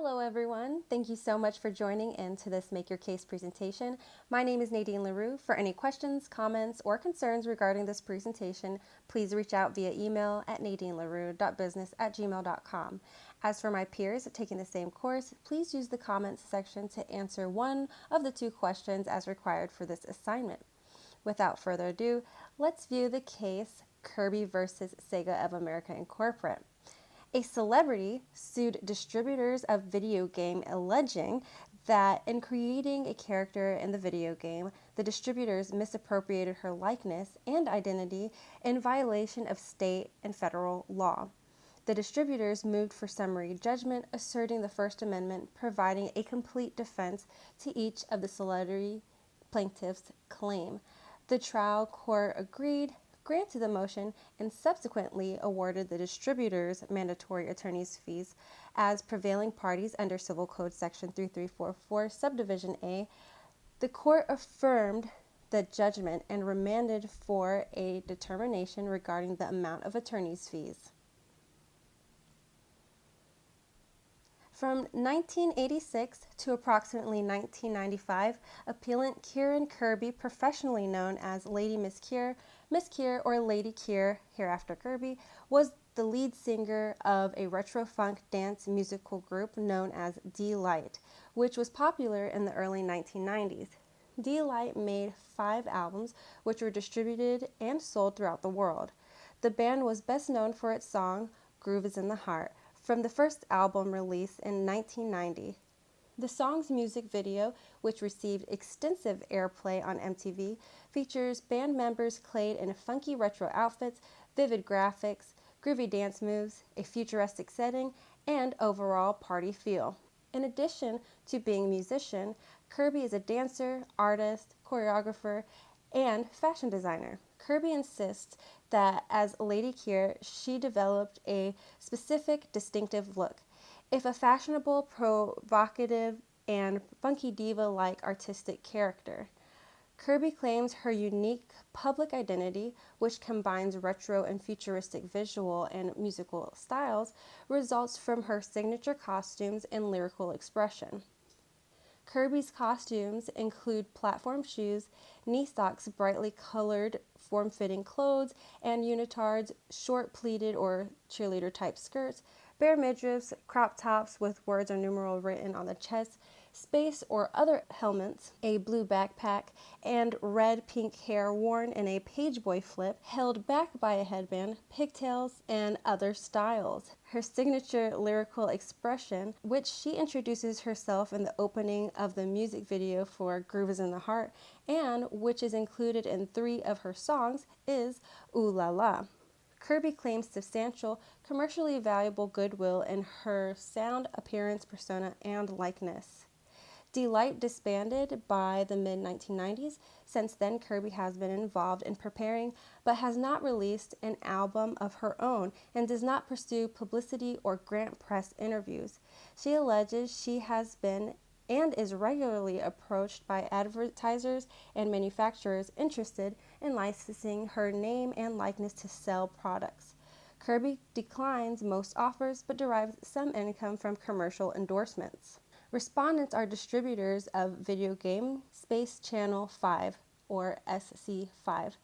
Hello everyone, thank you so much for joining into this Make Your Case presentation. My name is Nadine LaRue. For any questions, comments, or concerns regarding this presentation, please reach out via email at nadinelarue.business@gmail.com. As for my peers taking the same course, please use the comments section to answer one of the two questions as required for this assignment. Without further ado, let's view the case Kirby versus Sega of America Incorporated. A celebrity sued distributors of video game alleging that in creating a character in the video game, the distributors misappropriated her likeness and identity in violation of state and federal law. The distributors moved for summary judgment, asserting the First Amendment, providing a complete defense to each of the celebrity plaintiffs' claim. The trial court agreed, granted the motion, and subsequently awarded the distributors mandatory attorney's fees as prevailing parties under Civil Code Section 3344, Subdivision A. The court affirmed the judgment and remanded for a determination regarding the amount of attorney's fees. From 1986 to approximately 1995, appellant Kieran Kirby, professionally known as Lady Miss Kier, or Lady Kier, hereafter Kirby, was the lead singer of a retro funk dance musical group known as D-Light, which was popular in the early 1990s. D-Light made 5 albums, which were distributed and sold throughout the world. The band was best known for its song, Groove is in the Heart, from the first album released in 1990. The song's music video, which received extensive airplay on MTV, features band members clad in funky retro outfits, vivid graphics, groovy dance moves, a futuristic setting, and overall party feel. In addition to being a musician, Kirby is a dancer, artist, choreographer, and fashion designer. Kirby insists that as Lady Kier, she developed a specific, distinctive look. If a fashionable, provocative, and funky diva-like artistic character. Kirby claims her unique public identity, which combines retro and futuristic visual and musical styles, results from her signature costumes and lyrical expression. Kirby's costumes include platform shoes, knee socks, brightly colored, form-fitting clothes, and unitards, short pleated or cheerleader-type skirts, bare midriffs, crop tops with words or numeral written on the chest, space or other helmets, a blue backpack, and red-pink hair worn in a pageboy flip, held back by a headband, pigtails, and other styles. Her signature lyrical expression, which she introduces herself in the opening of the music video for Groove is in the Heart, and which is included in 3 of her songs, is Ooh La La. Kirby claims substantial, commercially valuable goodwill in her sound, appearance, persona, and likeness. D-Light disbanded by the mid-1990s. Since then, Kirby has been involved in preparing but has not released an album of her own and does not pursue publicity or grant press interviews. She alleges she has been and is regularly approached by advertisers and manufacturers interested in licensing her name and likeness to sell products. Kirby declines most offers but derives some income from commercial endorsements. Respondents are distributors of video game Space Channel 5, or SC5.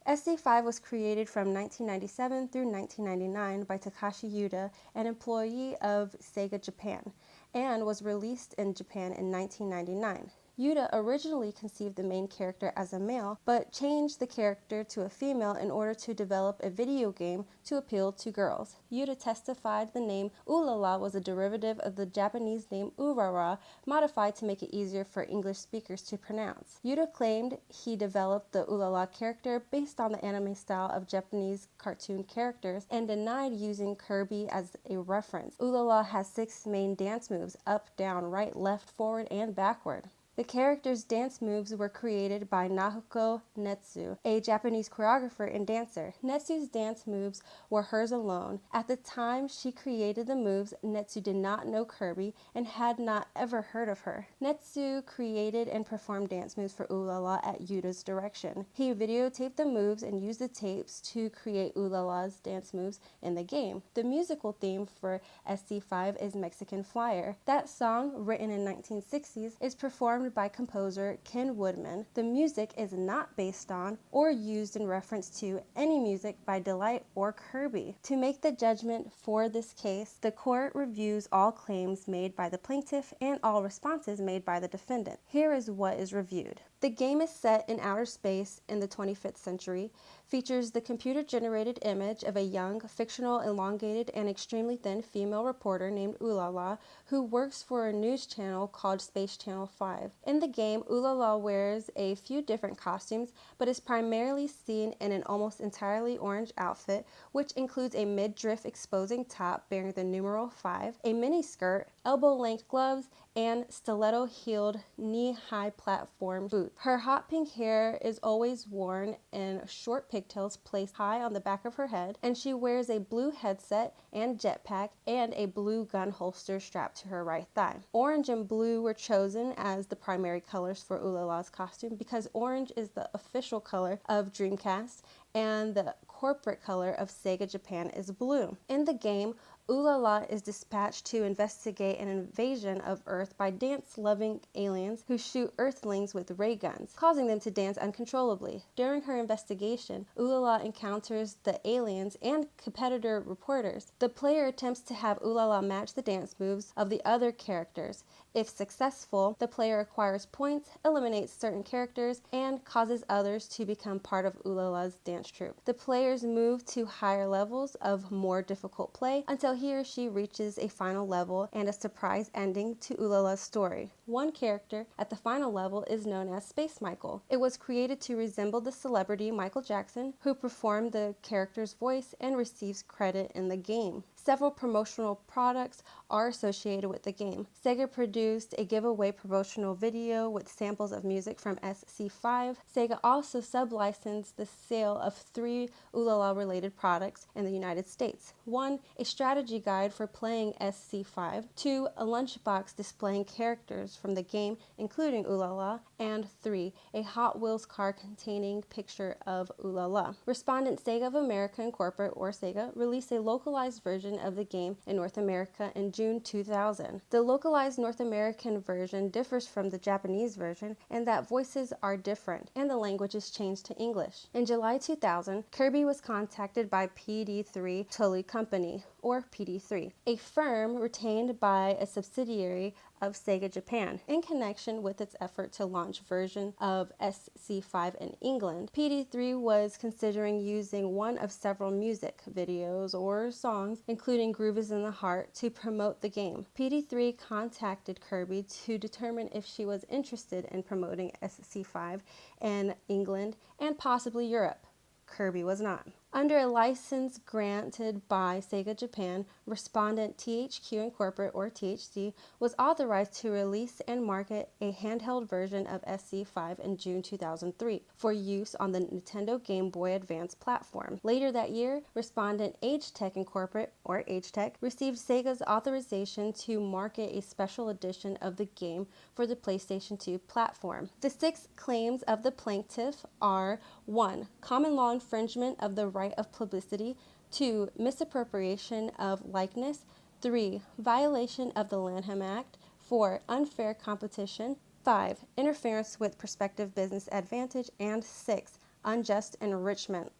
SC5 was created from 1997 through 1999 by Takashi Yuda, an employee of Sega Japan, and was released in Japan in 1999. Yuda originally conceived the main character as a male, but changed the character to a female in order to develop a video game to appeal to girls. Yuda testified the name Ulala was a derivative of the Japanese name Urara, modified to make it easier for English speakers to pronounce. Yuda claimed he developed the Ulala character based on the anime style of Japanese cartoon characters and denied using Kirby as a reference. Ulala has 6 main dance moves: up, down, right, left, forward, and backward. The character's dance moves were created by Naoko Netsu, a Japanese choreographer and dancer. Netsu's dance moves were hers alone. At the time she created the moves, Netsu did not know Kirby and had not ever heard of her. Netsu created and performed dance moves for Ooh La La at Yuta's direction. He videotaped the moves and used the tapes to create Ooh La La's dance moves in the game. The musical theme for SC5 is Mexican Flyer. That song, written in 1960s, is performed by composer Ken Woodman. The music is not based on or used in reference to any music by Delight or Kirby. To make the judgment for this case, the court reviews all claims made by the plaintiff and all responses made by the defendant. Here is what is reviewed. The game is set in outer space in the 25th century, features the computer-generated image of a young, fictional, elongated, and extremely thin female reporter named Ooh La La, who works for a news channel called Space Channel 5. In the game, Ooh La La wears a few different costumes, but is primarily seen in an almost entirely orange outfit, which includes a mid-drift exposing top bearing the numeral 5, a mini skirt, elbow-length gloves, and stiletto-heeled knee-high platform boots. Her hot pink hair is always worn in short pigtails placed high on the back of her head, and she wears a blue headset and jetpack and a blue gun holster strapped to her right thigh. Orange and blue were chosen as the primary colors for Ooh La La's costume because orange is the official color of Dreamcast and the corporate color of Sega Japan is blue. In the game, Ooh La La is dispatched to investigate an invasion of Earth by dance-loving aliens who shoot Earthlings with ray guns, causing them to dance uncontrollably. During her investigation, Ooh La La encounters the aliens and competitor reporters. The player attempts to have Ooh La La match the dance moves of the other characters. If successful, the player acquires points, eliminates certain characters, and causes others to become part of Ooh La La's dance troupe. The players move to higher levels of more difficult play until he or she reaches a final level and a surprise ending to Ooh La La's story. One character at the final level is known as Space Michael. It was created to resemble the celebrity Michael Jackson, who performed the character's voice and receives credit in the game. Several promotional products are associated with the game. Sega produced a giveaway promotional video with samples of music from SC5. Sega also sub-licensed the sale of 3 Ooh La La related products in the United States. 1, a strategy guide for playing SC5. 2, a lunchbox displaying characters from the game, including Ooh La La. And 3, a Hot Wheels car containing picture of Ooh La La. Respondent Sega of America Incorporated, or Sega, released a localized version of the game in North America in June 2000. The localized North American version differs from the Japanese version in that voices are different and the language is changed to English. In July 2000, Kirby was contacted by PD3 Toei Company, or PD3, a firm retained by a subsidiary of Sega Japan in connection with its effort to launch version of SC5 in England. PD3 was considering using one of several music videos or songs, including Groove is in the Heart, to promote the game. PD3 contacted Kirby to determine if she was interested in promoting SC5 in England and possibly Europe. Kirby was not. Under a license granted by Sega Japan, respondent THQ Incorporated, or THC, was authorized to release and market a handheld version of SC5 in June 2003 for use on the Nintendo Game Boy Advance platform. Later that year, respondent Agetec Incorporated, or Agetec, received Sega's authorization to market a special edition of the game for the PlayStation 2 platform. The 6 claims of the plaintiff are: 1, common law infringement of the right of publicity; 2, misappropriation of likeness; 3, violation of the Lanham Act; 4, unfair competition; 5, interference with prospective business advantage; and 6, unjust enrichment.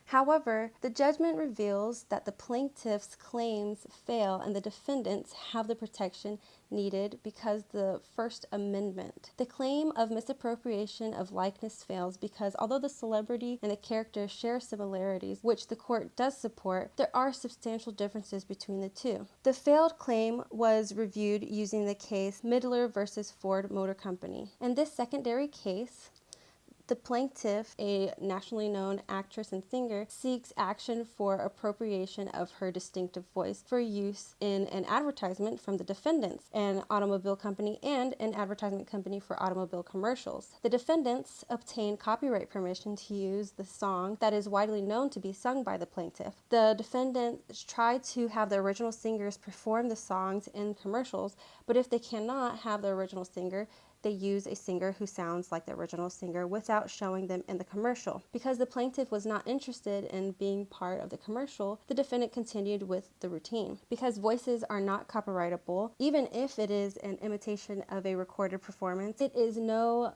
However, the judgment reveals that the plaintiff's claims fail and the defendants have the protection needed because the First Amendment. The claim of misappropriation of likeness fails because although the celebrity and the character share similarities, which the court does support, there are substantial differences between the two. The failed claim was reviewed using the case Midler versus Ford Motor Company. In this secondary case, The plaintiff, a nationally known actress and singer, seeks action for appropriation of her distinctive voice for use in an advertisement from the defendants, an automobile company and an advertisement company for automobile commercials. The defendants obtain copyright permission to use the song that is widely known to be sung by the plaintiff. The defendants try to have the original singers perform the songs in commercials, but if they cannot have the original singer, they use a singer who sounds like the original singer without showing them in the commercial. Because the plaintiff was not interested in being part of the commercial, the defendant continued with the routine. Because voices are not copyrightable, even if it is an imitation of a recorded performance, it is no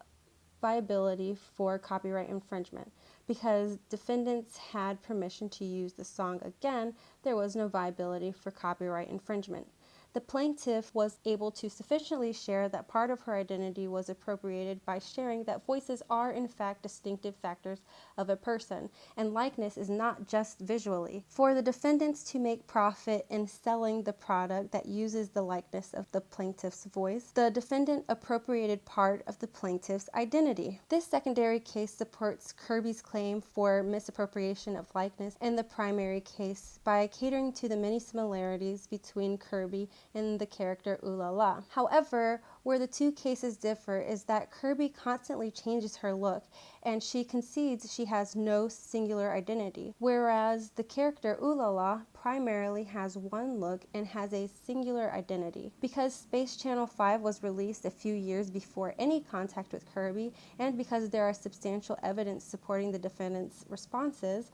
viability for copyright infringement. Because defendants had permission to use the song again, there was no viability for copyright infringement. The plaintiff was able to sufficiently share that part of her identity was appropriated by sharing that voices are in fact distinctive factors of a person, and likeness is not just visually. For the defendants to make profit in selling the product that uses the likeness of the plaintiff's voice, the defendant appropriated part of the plaintiff's identity. This secondary case supports Kirby's claim for misappropriation of likeness in the primary case by catering to the many similarities between Kirby and the character Ooh La La. However, where the two cases differ is that Kirby constantly changes her look, and she concedes she has no singular identity, whereas the character Ooh La La primarily has one look and has a singular identity. Because Space Channel 5 was released a few years before any contact with Kirby, and because there are substantial evidence supporting the defendant's responses,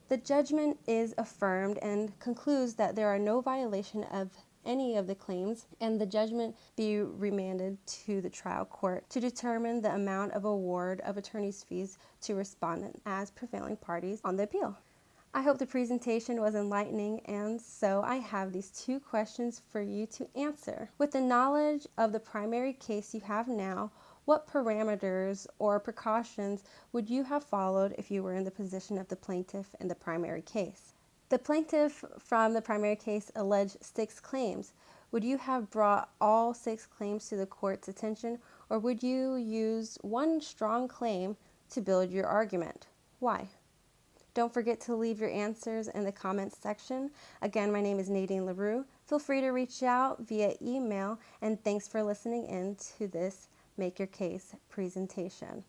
the judgment is affirmed and concludes that there are no violation of any of the claims, and the judgment be remanded to the trial court to determine the amount of award of attorney's fees to respondents as prevailing parties on the appeal. I hope the presentation was enlightening, and so I have these two questions for you to answer. With the knowledge of the primary case you have now, what parameters or precautions would you have followed if you were in the position of the plaintiff in the primary case? The plaintiff from the primary case alleged 6 claims. Would you have brought all 6 claims to the court's attention, or would you use one strong claim to build your argument? Why? Don't forget to leave your answers in the comments section. Again, my name is Nadine LaRue. Feel free to reach out via email, and thanks for listening in to this Make Your Case presentation.